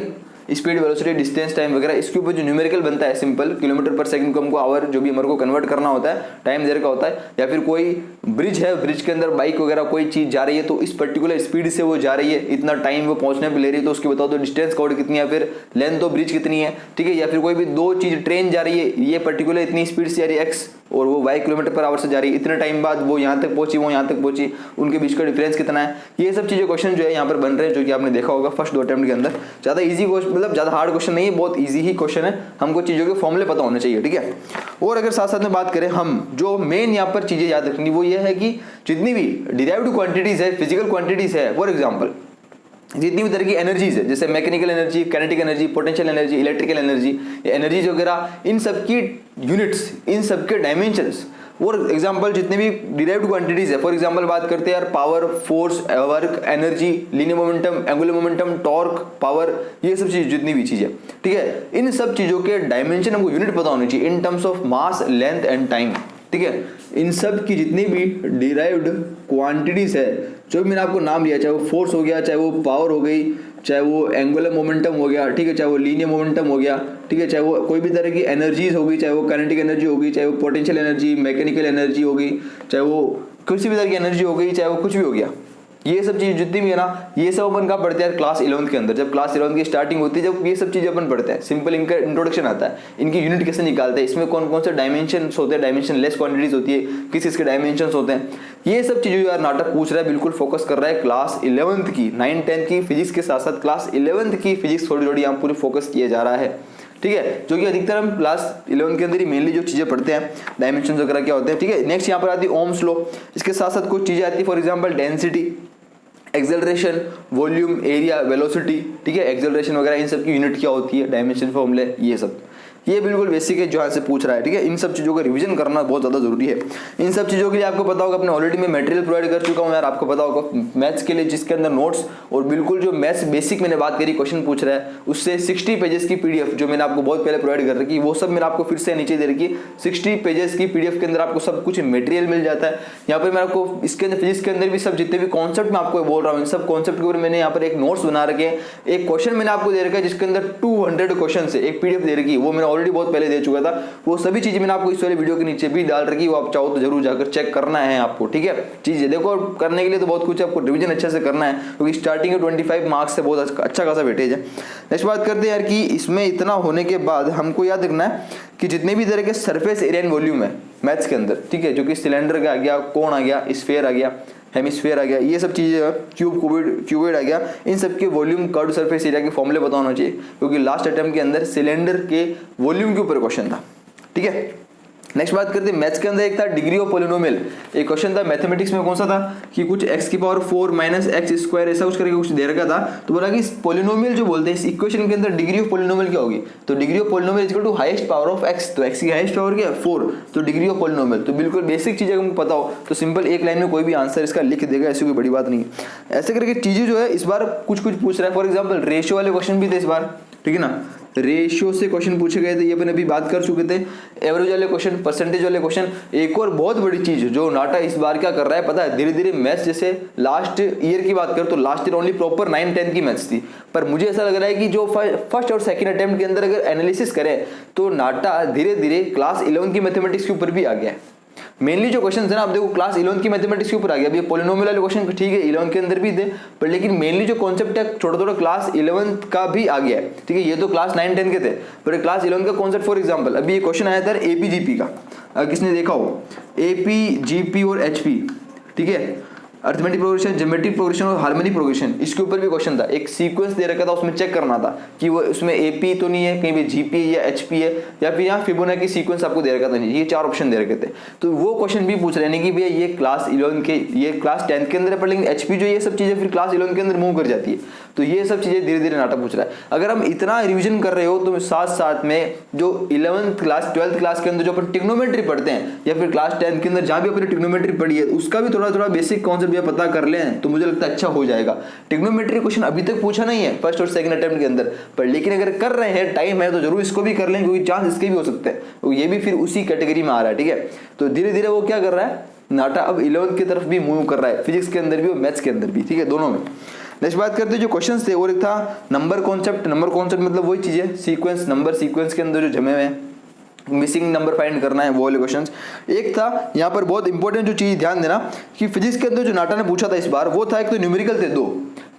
स्पीड, वेलोसिटी, डिस्टेंस, टाइम वगैरह, इसके ऊपर जो न्यूमेरिकल बनता है सिंपल किलोमीटर पर सेकंड को हमको आवर जो भी हमारे को कन्वर्ट करना होता है, टाइम देर का होता है। या फिर कोई ब्रिज है, ब्रिज के अंदर बाइक वगैरह कोई चीज जा रही है तो इस पर्टिकुलर स्पीड से वो जा रही है, इतना टाइम वो पहुंचने पे ले रही है, तो उसकी बताओ तो डिस्टेंस कवर्ड कितनी है, फिर लेंथ ऑफ ब्रिज कितनी है, ठीक है। या फिर कोई भी दो चीज, ट्रेन जा रही है, ये पर्टिकुलर इतनी स्पीड से जा रही है एक्स और वो y किलोमीटर पर आवर से जा रही है, इतने टाइम बाद वो यहाँ तक पहुंची, वो यहाँ तक पहुंची, उनके बीच का डिफरेंस कितना है, ये सब चीजें क्वेश्चन जो है यहाँ पर बन रहे हैं, जो कि आपने देखा होगा फर्स्ट 2 अटेम्प्ट के अंदर। ज्यादा इजी क्वेश्चन, मतलब ज्यादा हार्ड क्वेश्चन नहीं है, बहुत इजी ही क्वेश्चन है, हमको चीजों के फॉर्मूले पता होने चाहिए, ठीक है। और अगर साथ साथ में बात करें हम, जो मेन यहाँ पर चीजें याद रखनी वो ये है कि जितनी भी डिराइव्ड क्वांटिटीज है, फिजिकल क्वांटिटीज है, फॉर एग्जाम्पल जितनी भी तरह की एनर्जीज है, जैसे mechanical energy, kinetic energy, potential energy, electrical energy, energies वगैरह, इन सब की यूनिट्स, इन सब के डायमेंशंस, और एग्जांपल जितने भी डिराइव्ड क्वांटिटीज है, फॉर एग्जांपल बात करते हैं यार power, force, work, energy, linear momentum, angular momentum, torque, power, ये सब चीज जितनी भी चीजें, ठीक है, इन सब चीजों के डायमेंशन हमको यूनिट पता होनी चाहिए in terms of mass, length and time, ठीक है। इन सब की जितनी भी डिराइव्ड क्वांटिटीज है, जो भी मैंने आपको नाम लिया, चाहे वो फोर्स हो गया, चाहे वो पावर हो गई, चाहे वो एंगुलर मोमेंटम हो गया, ठीक है, चाहे वो लीनियर मोमेंटम हो गया, ठीक है, चाहे वो कोई भी तरह की एनर्जीज होगी, चाहे वो काइनेटिक एनर्जी होगी, चाहे वो पोटेंशियल एनर्जी, मैकेनिकल एनर्जी होगी, चाहे वो किसी भी तरह की एनर्जी हो गई, चाहे वो कुछ भी हो गया, ये सब चीज जितनी भी है ना, ये सब अपन का पढ़ते हैं क्लास 11th के अंदर। जब क्लास 11th की स्टार्टिंग होती है, जब ये सब चीजें अपन पढ़ते हैं, सिंपल इनका इंट्रोडक्शन आता है, इनकी यूनिट कैसे निकालते हैं, इसमें कौन कौन से डायमेंशंस होते हैं, डायमेंशन लेस क्वांटिटीज होती है, किस इसके डायमेंशंस होते हैं, ये सब चीजें यार नाटक पूछ रहा है, बिल्कुल फोकस कर रहा है क्लास 11th की, 9, 10 की फिजिक्स के साथ साथ क्लास 11th की फिजिक्स थोड़ी थोड़ी यहाँ पूरी फोकस किया जा रहा है, ठीक है, जो कि अधिकतर हम क्लास 11 के अंदर ही मेनली जो चीजें पढ़ते हैं, डायमेंशन वगैरह क्या होते हैं, ठीक है। नेक्स्ट यहाँ पर आती है ओम्स लॉ, इसके साथ साथ कुछ चीजें आती है, for example density, acceleration, volume, area, velocity, ठीक है, एक्सेलरेशन वगैरह, इन सब की यूनिट क्या होती है, डायमेंशन फॉर्मूले, ये सब, ये बिल्कुल बेसिक है जो यहाँ से पूछ रहा है, ठीक है। इन सब चीज़ों का रिवीजन करना बहुत ज़्यादा जरूरी है। इन सब चीज़ों के लिए आपको पता होगा, अपने ऑलरेडी मैं मटेरियल प्रोवाइड कर चुका हूँ यार, आपको पता होगा मैथ्स के लिए, जिसके अंदर नोट्स और बिल्कुल जो मैथ्स बेसिक मैंने बात करी, क्वेश्चन पूछ रहा है, उससे 60 पेजेस की पीडीएफ जो मैंने आपको बहुत पहले प्रोवाइड कर रखी, वो सब मैंने आपको फिर से नीचे दे रखी। 60 पेजेस की पीडीएफ के अंदर आपको सब कुछ मटेरियल मिल जाता है। यहाँ पर मैं आपको इसके अंदर फिजिक्स के अंदर भी सब जितने भी कॉन्सेप्ट मैं आपको बोल रहा हूँ, इन सब कॉन्सेप्ट के ऊपर मैंने यहाँ पर एक नोट्स बना रखे हैं। एक क्वेश्चन मैंने आपको दे रखा है जिसके अंदर 200 क्वेश्चन है, एक पीडीएफ दे रखी है, वो मैंने ऑलरेडी बहुत पहले दे चुका था। वो सभी चीजें मैंने आपको इस वाले वीडियो के नीचे भी डाल रखी, वो आप चाहो तो जरूर जाकर चेक करना है आपको, ठीक है। चीजें देखो, करने के लिए तो बहुत कुछ है, आपको रिवीजन अच्छे से करना है, क्योंकि स्टार्टिंग में 25 मार्क्स से बहुत अच्छा खासा वेटेज है। नेक्स्ट बात करते हैं यार कि इसमें इतना होने के बाद हमको याद रखना है कि जितने भी तरह के सरफेस एरिया एंड वॉल्यूम है मैथ्स के अंदर, ठीक है, जो कि सिलेंडर का आ गया, कोण आ गया, स्फीयर आ गया, हेमिस्फीयर आ गया, ये सब चीजें, क्यूबॉइड आ गया, इन सब के वॉल्यूम, कर्व सर्फेस एरिया के फॉर्मूले पता होना चाहिए, क्योंकि लास्ट अटेम्प्ट के अंदर सिलेंडर के वॉल्यूम के ऊपर क्वेश्चन था, ठीक है। नेक्स्ट बात करते हैं मैथ्स के अंदर एक था डिग्री ऑफ पॉलिनोमियल, एक क्वेश्चन था मैथमेटिक्स में, कौन सा था कि कुछ x की पावर 4 माइनस एक्स स्क्वायर ऐसा कुछ करके कुछ दे रखा था। तो बोला कि पॉलिनोमियल जो बोलते हैं इस इक्वेशन के अंदर डिग्री ऑफ पॉलिनोमियल क्या होगी, तो degree of polynomial equal to highest power of x, तो x की हाईएस्ट पावर क्या है 4, तो डिग्री ऑफ पॉलिनोमियल। तो बिल्कुल बेसिक चीज अगर हमको पता हो तो सिंपल एक लाइन में कोई भी आंसर इसका लिख देगा, ऐसी कोई बड़ी बात नहीं है। ऐसे करके चीजें जो है इस बार कुछ पूछ रहा है, फॉर एग्जाम्पल रेशियो वाले क्वेश्चन भी थे इस बार, ठीक है ना, रेशियो से क्वेश्चन पूछे गए थे, ये अपन अभी बात कर चुके थे। एवरेज वाले क्वेश्चन, परसेंटेज वाले क्वेश्चन। एक और बहुत बड़ी चीज जो नाटा इस बार क्या कर रहा है पता है, धीरे धीरे मैथ्स, जैसे लास्ट ईयर की बात करें तो लास्ट ईयर ओनली प्रॉपर 9, 10 की मैथ्स थी, पर मुझे ऐसा लग रहा है कि जो फर्स्ट और सेकंड अटेम्प्ट के अंदर अगर एनालिसिस करें तो नाटा धीरे धीरे क्लास 11 की मैथमेटिक्स के ऊपर भी आ गया है। मेनली जो क्वेश्चन है ना, आप देखो क्लास 11 की मैथमेटिक्स के ऊपर आ गया। अभी पॉलिनोमियल वाले क्वेश्चन ठीक है 11 के अंदर भी थे, पर लेकिन मेनली जो कॉन्सेप्ट है थोड़ा थोड़ा क्लास 11 का भी आ गया है, ठीक है। ये तो क्लास 9, 10 के थे, पर क्लास 11 का कॉन्सेप्ट, फॉर एग्जांपल अभी ये क्वेश्चन आया था एपीजीपी का, किसने देखा हो, एपीजीपी और एचपी, ठीक है, अर्थमेटिक प्रोग्रेशन, ज्योमेट्रिक प्रोग्रेशन और हार्मोनिक प्रोग्रेशन, इसके ऊपर भी क्वेश्चन था। एक सीक्वेंस दे रखा था, उसमें चेक करना था कि वो उसमें एपी तो नहीं है, कहीं पे जीपी है या एचपी है, या फिर यहाँ फिबोनाची सीक्वेंस आपको दे रखा था, नहीं, ये 4 ऑप्शन दे रखे थे। तो वो क्वेश्चन भी पूछ रहे हैं कि भैया ये क्लास 11 के, ये क्लास 10 के अंदर है, पर लेकिन एचपी जो ये सब चीजें फिर क्लास 11 के अंदर मूव कर जाती है। तो ये सब चीजें धीरे धीरे नाटा पूछ रहा है। अगर हम इतना रिविजन कर रहे हो तो साथ साथ में जो 11th क्लास 12th क्लास के अंदर जो अपन ट्रिग्नोमेट्री पढ़ते हैं, या फिर क्लास 10 के अंदर जहां भी अपनी ट्रिग्नोमेट्री पढ़ी है, उसका भी थोड़ा थोड़ा बेसिक कॉन्सेप्ट या पता कर लें तो मुझे लगता है अच्छा हो जाएगा। ट्रिग्नोमेट्री क्वेश्चन अभी तक पूछा नहीं है फर्स्ट और सेकंड अटेम्प्ट के अंदर, पर लेकिन अगर कर रहे हैं, टाइम है, तो जरूर इसको भी कर लें, क्योंकि चांस इसके भी हो सकते हैं, तो ये भी फिर उसी कैटेगरी में आ रहा है, ठीक है। तो धीरे धीरे वो क्या कर रहा है नाटा, अब 11th की तरफ भी मूव कर रहा है, फिजिक्स के अंदर भी और मैथ्स के अंदर भी, ठीक है, दोनों में। नेक्स्ट बात करते हैं जो क्वेश्चंस थे, और एक था नंबर कॉन्सेप्ट। नंबर कॉन्सेप्ट मतलब वही चीज़ है, सीक्वेंस, नंबर सीक्वेंस के अंदर जो जमे हुए हैं, मिसिंग नंबर फाइंड करना है, वो वाले क्वेश्चंस। एक था यहाँ पर बहुत इंपॉर्टेंट जो चीज़ ध्यान देना कि फिजिक्स के अंदर जो नाटा ने पूछा था इस बार, वो था एक तो न्यूमेरिकल थे दो।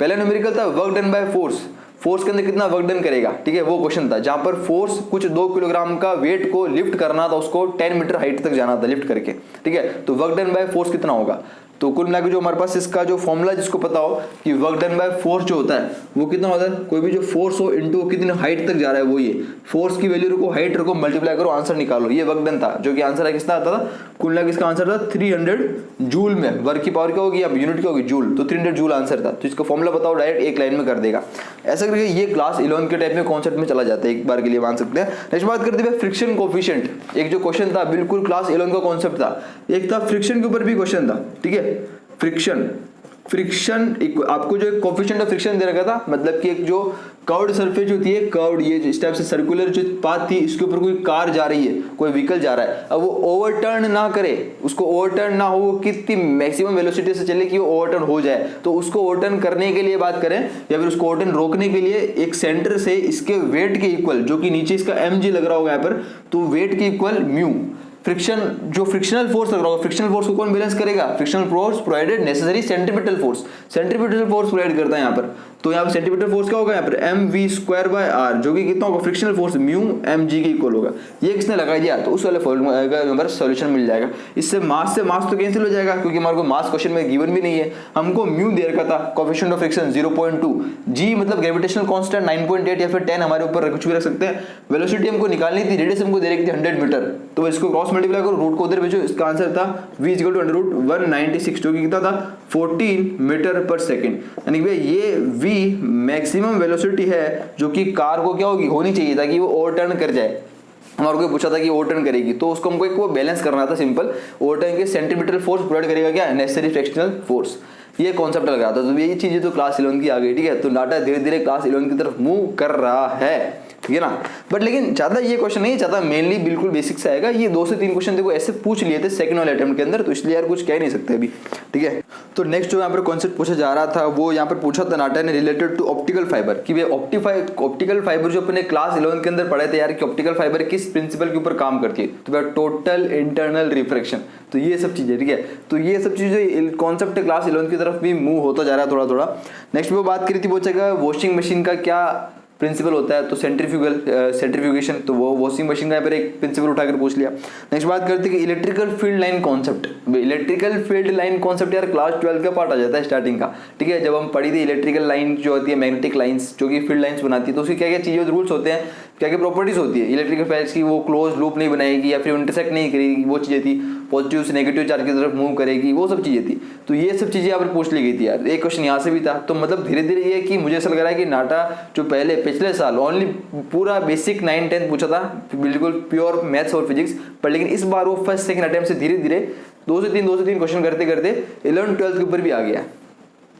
पहला न्यूमेरिकल था work done by force, force के अंदर कितना वर्क डन करेगा, ठीक है, वो क्वेश्चन था, जहां पर फोर्स कुछ 2 किलोग्राम का वेट को लिफ्ट करना था, उसको 10 मीटर हाइट तक जाना था लिफ्ट करके, ठीक है, तो वर्क डन बाय फोर्स कितना होगा। तो कुल मिला के जो हमारे पास इसका जो फॉर्मूला जिसको पता हो कि वर्क डन बाय फोर्स जो होता है वो कितना होता है, कोई भी जो फोर्स हो इनटू कितनी हाइट तक जा रहा है वो, ये फोर्स की वैल्यू रखो, हाइट रखो, मल्टीप्लाई करो, आंसर निकालो, ये वर्क डन था, जो कि आंसर है कितना आता था, कुल मिला के इसका आंसर था 300 जूल में। वर्क की पावर क्या होगी, अब यूनिट क्या होगी, जूल, तो 300 जूल आंसर था। तो इसका फॉर्मूला बताओ, डायरेक्ट एक लाइन में कर देगा। ऐसा करके ये क्लास 11 के टाइप में कॉन्सेप्ट में चला जाता है, एक बार के लिए मान सकते हैं। नेक्स्ट बात करते हैं फ्रिक्शन कोफिशिएंट। एक जो क्वेश्चन था बिल्कुल क्लास 11 का कॉन्सेप्ट था, एक था फ्रिक्शन के ऊपर भी क्वेश्चन था, ठीक है, फ्रिक्शन आपको जो कोफिशिएंट ऑफ फ्रिक्शन दे रखा था, मतलब कि एक जो कर्व्ड सरफेस होती है, कर्व्ड, ये इस टाइप से सर्कुलर जो पाथ थी, इसके ऊपर कोई कार जा रही है, कोई व्हीकल जा रहा है, अब वो ओवरटर्न ना करे, उसको ओवरटर्न ना हो, कितनी मैक्सिमम वेलोसिटी से चले कि वो ओवरटर्न हो जाए, तो उसको ओवरटर्न करने के लिए बात करें या फिर उसको ओवरटर्न रोकने के लिए एक सेंटर से इसके वेट के इक्वल, जो कि नीचे इसका mg लग रहा होगा यहाँ पर, तो वेट के इक्वल म्यू, फ्रिक्शन जो फ्रिक्शनल फोर्स लग रहा होगा, फ्रिक्शनल फोर्स को कौन बैलेंस करेगा, frictional force provided necessary centripetal force, centripetal force provide करता है यहाँ पर। तो यहाँ पर सेंट्रीपिटल फोर्स क्या होगा यहाँ पर mv²/r, जो कि कितना होगा, फ्रिक्शनल फोर्स म्यू mg के इक्वल होगा। ये किसने लगा दिया, तो उस वाले फॉर्मूला का हमारा सॉल्यूशन मिल जाएगा। इससे मास तो कैंसिल हो जाएगा, क्योंकि हमारे को मास क्वेश्चन में गिवन भी नहीं है, हमको म्यू दे रखा था, कोएफिशिएंट ऑफ फ्रिक्शन 0.2, g मतलब ग्रेविटेशनल कांस्टेंट 9.8 या फिर 10 हमारे ऊपर कुछ भी रख सकते हैं। वेलोसिटी हमको निकालनी थी, रेडियस हमको दे रखी थी 100 मीटर, तो इसको क्रॉस मल्टीप्लाई करो, रूट को उधर भेजो, इसका आंसर था v = √196, जो कि कितना था 14 मीटर पर सेकंड। यानी कि ये v मैक्सिमम वेलोसिटी है जो कि कार को क्या होनी चाहिए ताकि वो ओवरटर्न कर जाए। हमारे को पूछा था कि ओवरटर्न करेगी, तो उसको हमको एक वो बैलेंस करना था, सिंपल ओवरटर्न के सेंटीमीटर फोर्स प्रोवाइड करेगा क्या, नेसेसरी फ्रिक्शनल फोर्स, ये कॉन्सेप्ट लगा था। तो यही चीजें तो क्लास 11 की आ गई, ठीक है, तो नाटा धीरे धीरे क्लास 11 की तरफ मूव कर रहा है, ठीक है ना। बट लेकिन ज्यादा ये क्वेश्चन नहीं ज्यादा, मेनली बिल्कुल बेसिक से आएगा। ये 2 से 3 क्वेश्चन देखो ऐसे पूछ लिए थे सेकंड वाले अटेम्प्ट के अंदर, तो इसलिए यार कुछ कह नहीं सकते अभी, ठीक है। तो नेक्स्ट जो यहाँ पर कॉन्सेप्ट पूछा जा रहा था, वो यहाँ पर पूछा था नाटा ने रिलेटेड टू ऑप्टिकल फाइबर, कि ऑप्टिकल फाइबर जो अपने क्लास 11 के अंदर पढ़े थे यार, कि ऑप्टिकल फाइबर किस प्रिंसिपल के ऊपर काम करती है, तो भाई टोटल इंटरनल रिफ्रैक्शन, तो ये सब चीजें, ठीक है। तो ये सब चीजें कॉन्सेप्ट क्लास 11 की तरफ भी मूव होता जा रहा है थोड़ा थोड़ा। नेक्स्ट वो बात करी थी, पूछेगा वॉशिंग मशीन का क्या प्रिंसिपल होता है, तो सेंट्रीफ्यूगेशन, तो वो वॉशिंग मशीन का यहाँ पर एक प्रिंसिपल उठाकर पूछ लिया। नेक्स्ट बात करते हैं कि electrical field line concept. Electrical field line concept यार क्लास 12 का पार्ट आ जाता है स्टार्टिंग का, ठीक है। जब हम पढ़ी थी इलेक्ट्रिकल लाइन जो होती है, मैग्नेटिक लाइंस जो कि फील्ड लाइंस बनाती है, तो उसकी क्या क्या चीजें रूल्स होते हैं, क्या क्या प्रॉपर्टीज होती है इलेक्ट्रिकल फाइल्स की, वो क्लोज लूप नहीं बनाएगी या फिर इंटरसेक्ट नहीं करेगी, वो चीजें थी, पॉजिटिव से नेगेटिव चार्ज की तरफ मूव करेगी, वो सब चीजें थी। तो ये सब चीजें यहाँ पर पूछ ली गई थी यार, एक क्वेश्चन यहाँ से भी था। तो मतलब धीरे धीरे ये कि मुझे ऐसा लग रहा है कि नाटा जो पिछले साल ओनली पूरा बेसिक 9-10 पूछा था, बिल्कुल प्योर मैथ्स और फिजिक्स, पर लेकिन इस बार वो फर्स्ट सेकंड अटेम्प्ट से धीरे धीरे 2 से 3 क्वेश्चन करते करते 11-12 के ऊपर भी आ गया,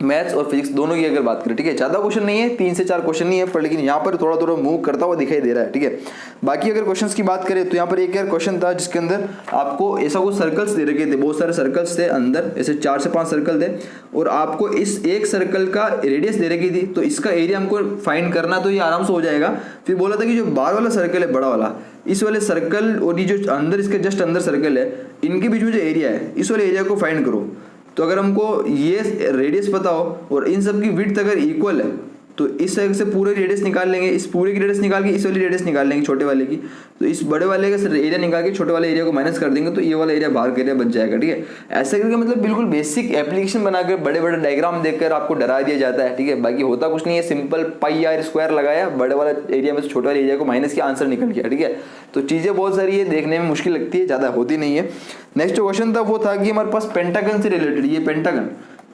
मैथ्स और फिजिक्स दोनों की अगर बात करें, ठीक है। ज्यादा क्वेश्चन नहीं है, 3 से 4 क्वेश्चन नहीं है, पर लेकिन यहाँ पर थोड़ा थोड़ा मूव करता हुआ दिखाई दे रहा है, ठीक है। बाकी अगर क्वेश्चंस की बात करें तो यहाँ पर एक यार क्वेश्चन था जिसके अंदर आपको ऐसा कुछ सर्कल्स दे रखे थे, बहुत सारे सर्कल्स थे अंदर, ऐसे 4 से 5 सर्कल थे, और आपको इस एक सर्कल का रेडियस दे रखी थी, तो इसका एरिया हमको फाइंड करना, तो ये आराम से हो जाएगा। फिर बोला था कि जो बाहर वाला सर्कल है, बड़ा वाला, इस वाले सर्कल और ये जो अंदर इसके जस्ट अंदर सर्कल है, इनके बीच में जो एरिया है, इस वाले एरिया को फाइंड करो। तो अगर हमको ये रेडियस पता हो और इन सब की विड्थ अगर इक्वल है, तो इस साइड से पूरे रेडियस निकाल लेंगे, इस पूरे की रेडियस निकाल के इस वाली रेडियस निकाल लेंगे छोटे वाले की, तो इस बड़े वाले का एरिया निकाल के छोटे वाले एरिया को माइनस कर देंगे, तो ये वाला एरिया बाहर का एरिया बच जाएगा, ठीक है। ऐसा करके मतलब बिल्कुल बेसिक एप्लीकेशन बनाकर बड़े बड़े डायग्राम देखकर आपको डरा दिया जाता है, ठीक है। बाकी होता कुछ नहीं है, सिंपल पाई आर स्क्वायर लगाया, बड़े वाला एरिया में से छोटे वाले एरिया को माइनस किया, आंसर निकल गया, ठीक है। तो चीजें बहुत सारी है, देखने में मुश्किल लगती है, ज्यादा होती नहीं है। नेक्स्ट क्वेश्चन था वो था कि हमारे पास पेंटागन से रिलेटेड, ये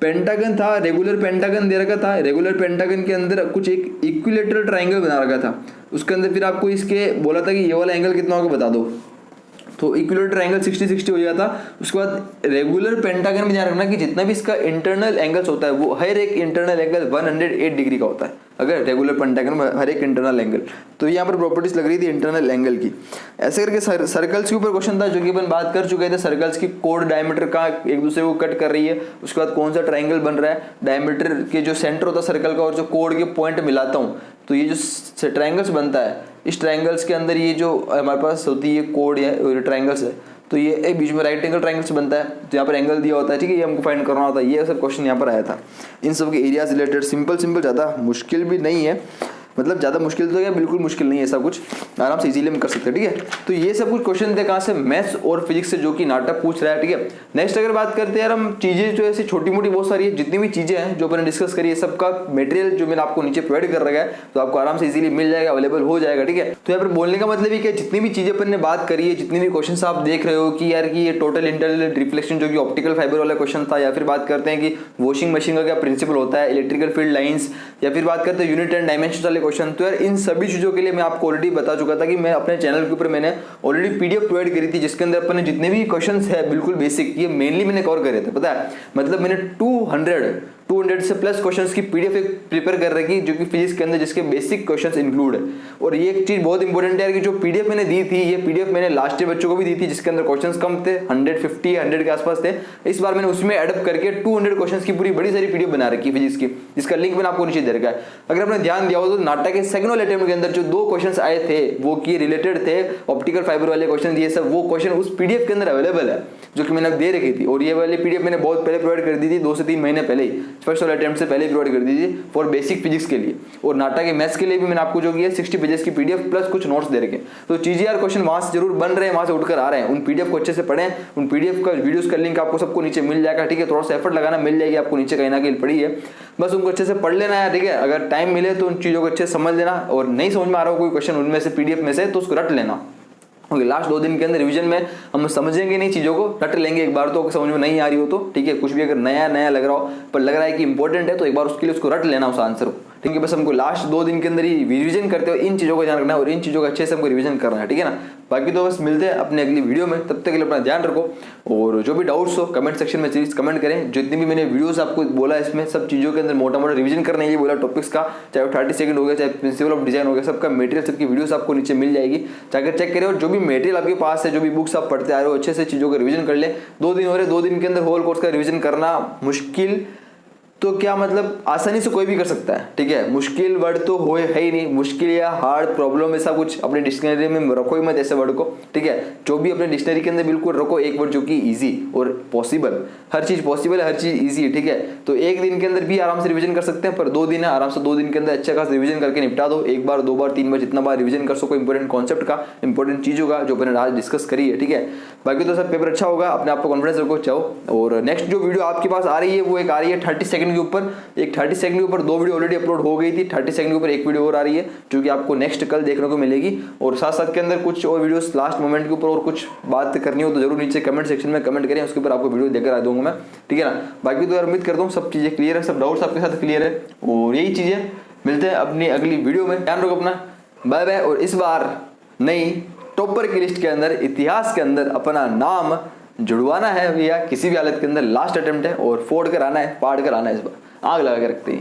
पेंटागन था, रेगुलर पेंटागन दे रखा था, रेगुलर पेंटागन के अंदर कुछ एक इक्विलेटरल ट्रायंगल बना रखा था, उसके अंदर फिर आपको इसके बोला था कि ये वाला एंगल कितना होगा बता दो, तो इक्विलेटरल एंगल 60-60 हो जाता। उसके बाद रेगुलर पेंटागन में ध्यान रखना कि जितना भी इसका इंटरनल एंगल्स होता है वो हर एक इंटरनल एंगल 108 डिग्री का होता है, अगर रेगुलर पेंटागन में हर एक इंटरनल एंगल। तो यहाँ पर प्रॉपर्टीज लग रही थी इंटरनल एंगल की। ऐसे करके सर्कल्स के ऊपर क्वेश्चन था जो कि अपन बात कर चुके थे। सर्कल्स की कोड डायमीटर का एक दूसरे को कट कर रही है, उसके बाद कौन सा ट्राइंगल बन रहा है, डायमीटर के जो सेंटर होता है सर्कल का और जो कोड के पॉइंट मिलाता हूँ तो ये जो ट्राइंगल्स बनता है, इस ट्राइंगल्स के अंदर ये जो हमारे पास होती है कोड या ट्राइंगल्स है, तो ये एक बीच में राइट एंगल ट्राइंगल्स बनता है। तो यहाँ पर एंगल दिया होता है, ठीक है, ये हमको फाइंड करना होता है। ये सब क्वेश्चन यहाँ पर आया था। इन सब के एरियाज रिलेटेड सिंपल ज़्यादा मुश्किल भी नहीं है, मतलब ज़्यादा मुश्किल तो क्या, बिल्कुल मुश्किल नहीं है, ऐसा कुछ आराम से इजीली हम कर सकते हैं, ठीक है। तो ये सब कुछ क्वेश्चन थे कहाँ से, मैथ्स और फिजिक्स से, जो कि नाटक पूछ रहा है, ठीक है। नेक्स्ट अगर बात करते हैं यार हम चीज़ें जो ऐसी छोटी मोटी बहुत सारी है, जितनी भी चीज़ें हैं जो मैंने डिस्कस करी है सबका मटेरियल जो मैंने आपको नीचे प्रोवाइड कर रखा है, तो आपको आराम से इजीली मिल जाएगा, अवेलेबल हो जाएगा, ठीक है। तो यहाँ पर बोलने का मतलब ये कि जितनी भी चीज़ें अपन ने बात करी है, जितनी भी क्वेश्चन आप देख रहे हो कि यार कि ये टोटल इंटरनल रिफ्लेक्शन जो कि ऑप्टिकल फाइबर वाला क्वेश्चन था, या फिर बात करते हैं कि वॉशिंग मशीन का क्या प्रिंसिपल होता है, इलेक्ट्रिकल फील्ड लाइंस, या फिर बात करते हैं यूनिट एंड डायमेंशन वाले क्वेश्चन, तो यार इन सभी चीज़ों के लिए मैं आपको ऑलरेडी बता चुका था कि मैं अपने चैनल के ऊपर मैंने ऑलरेडी पीडीएफ प्रोवाइड करी थी, जिसके अंदर अपने जितने भी क्वेश्चंस है बिल्कुल बेसिक, ये मेनली मैंने कवर करे थे, पता है, मतलब मैंने 200 से प्लस क्वेश्चंस की पीडीएफ प्रिपेयर कर रखी जो कि फिजिक्स के अंदर जिसके बेसिक क्वेश्चंस इंक्लूड है। और ये एक चीज बहुत इंपॉर्टेंट है कि जो पीडीएफ मैंने दी थी, ये पीडीएफ मैंने लास्ट ईयर बच्चों को भी दी थी जिसके अंदर क्वेश्चंस कम थे, 150-100 के आसपास थे। इस बार मैंने उसमें एडअप करके 200 क्वेश्चंस की पूरी बड़ी सारी पीडीएफ बना रखी फिजिक्स की, जिसका लिंक मैंने आपको नीचे दे रखा है। अगर आपने ध्यान दिया हो तो नाटक के सेकंड वाले अटेम्प्ट के अंदर जो 2 क्वेश्चंस आए थे वो की रिलेटेड थे ऑप्टिकल फाइबर वाले क्वेश्चन, ये सब वो क्वेश्चन उस पीडीएफ के अंदर अवेलेबल है जो कि मैंने दे रखी थी। और ये वाली पीडीएफ मैंने बहुत पहले प्रोवाइड कर दी थी, 2 से 3 महीने पहले ही, फर्स्ट वाले अटेम्प्ट से पहले प्रोवाइड कर दी थी फॉर बेसिक फिजिक्स के लिए। और नाटक के मैथ्स के लिए भी मैंने आपको जो किया 60 पेजेस की पीडीएफ प्लस कुछ नोट्स दे रखे। तो चीजें यार क्वेश्चन वहां से जरूर बन रहे हैं, वहां से उठकर आ रहे हैं, उन पीडीएफ को अच्छे से पढ़ें, उन पीडीएफ का वीडियोस का लिंक आपको सबको नीचे मिल जाएगा, ठीक है। थोड़ा सा एफर्ट लगाना, मिल जाएगी आपको नीचे, कहीं ना कहीं पड़ी है, बस उनको अच्छे से पढ़ लेना है, ठीक है। अगर टाइम मिले तो उन चीजों को अच्छे से समझ लेना, और नहीं समझ में आ रहा हो कोई क्वेश्चन उनमें से पीडीएफ में से तो उसको रट लेना। लास्ट 2 दिन के अंदर रिवीजन में हम समझेंगे नहीं, चीज़ों को रट लेंगे एक बार, तो समझ में नहीं आ रही हो तो ठीक है, कुछ भी अगर नया लग रहा हो पर लग रहा है कि इंपॉर्टेंट है तो एक बार उसके लिए उसको रट लेना उस आंसर को, ठीक है। बस हमको लास्ट 2 दिन के अंदर ही रिवीजन करते हुए इन चीज़ों का ध्यान रखना है और इन चीज़ों का अच्छे से हमको रिवीजन करना है, ठीक है ना। बाकी तो बस मिलते हैं अपने अगली वीडियो में, तब तक के लिए अपना ध्यान रखो। और जो भी डाउट्स हो कमेंट सेक्शन में प्लीज कमेंट करें। जितनी भी मैंने वीडियोस आपको बोला इसमें सब चीज़ों के अंदर मोटा रिवीजन करने के लिए बोला टॉपिक्स का, चाहे वो 30 सेकंड हो गया, चाहे प्रिंसिपल ऑफ डिजाइन हो गया, सबका मटेरियल सबकी वीडियोस आपको नीचे मिल जाएगी, जाकर चेक करें। और जो भी मटेरियल आपके पास है, जो भी बुक्स आप पढ़ते आ रहे हो, अच्छे से चीज़ों का रिवीजन कर ले। 2 दिन हो रहे, 2 दिन के अंदर होल कोर्स का रिवीजन करना मुश्किल तो क्या मतलब आसानी से कोई भी कर सकता है, ठीक है। मुश्किल वर्ड तो हो है ही नहीं, मुश्किल या हार्ड प्रॉब्लम ऐसा कुछ अपने डिक्शनरी में रखो ही मत ऐसे वर्ड को, ठीक है। जो भी अपने डिक्शनरी के अंदर बिल्कुल रखो एक वर्ड जो कि इजी और पॉसिबल, हर चीज पॉसिबल है, हर चीज इजी है, ठीक है। तो 1 दिन के अंदर भी आराम से रिवीजन कर सकते हैं, पर 2 दिन है, आराम से 2 दिन के अंदर अच्छा खास रिवीजन करके निपटा दो। 1 बार 2 बार 3 बार जितना बार रिवीजन कर सको इंपॉर्टेंट कॉन्सेप्ट का, इंपॉर्टेंट चीजों का जो मैंने आज डिस्कस करी है, ठीक है। बाकी तो सब पेपर अच्छा होगा, अपने आप को कॉन्फिडेंस रखो, चाहो। और नेक्स्ट जो वीडियो आपके पास आ रही है वो एक आ रही है 30 सेकंड के ऊपर, 30 सेकंड के ऊपर 2 वीडियो ऑलरेडी अपलोड हो गई थी, 30 सेकंड के ऊपर 1 वीडियो और आ रही है जो कि आपको नेक्स्ट कल देखने को मिलेगी। और साथ साथ के अंदर कुछ और वीडियोस लास्ट मोमेंट के ऊपर और कुछ बात करनी हो तो जरूर नीचे कमेंट सेक्शन में कमेंट करें, उसके ऊपर आपको वीडियो देकर आ दूंगा मैं, ठीक है ना। बाकी तो यार उम्मीद करता हूँ सब चीजें क्लियर है, सब डाउट्स आपके साथ क्लियर है। और यही चीजें मिलते हैं अपनी अगली वीडियो में, ध्यान रखो अपना, बाय बाय। और इस बार नई टॉपर की लिस्ट के अंदर इतिहास के अंदर अपना नाम जुड़वाना है भैया, किसी भी हालत के अंदर लास्ट अटेम्प्ट है और फोड़ कर आना है, फाड़ कर आना है, इस बार आग लगा के रखते हैं।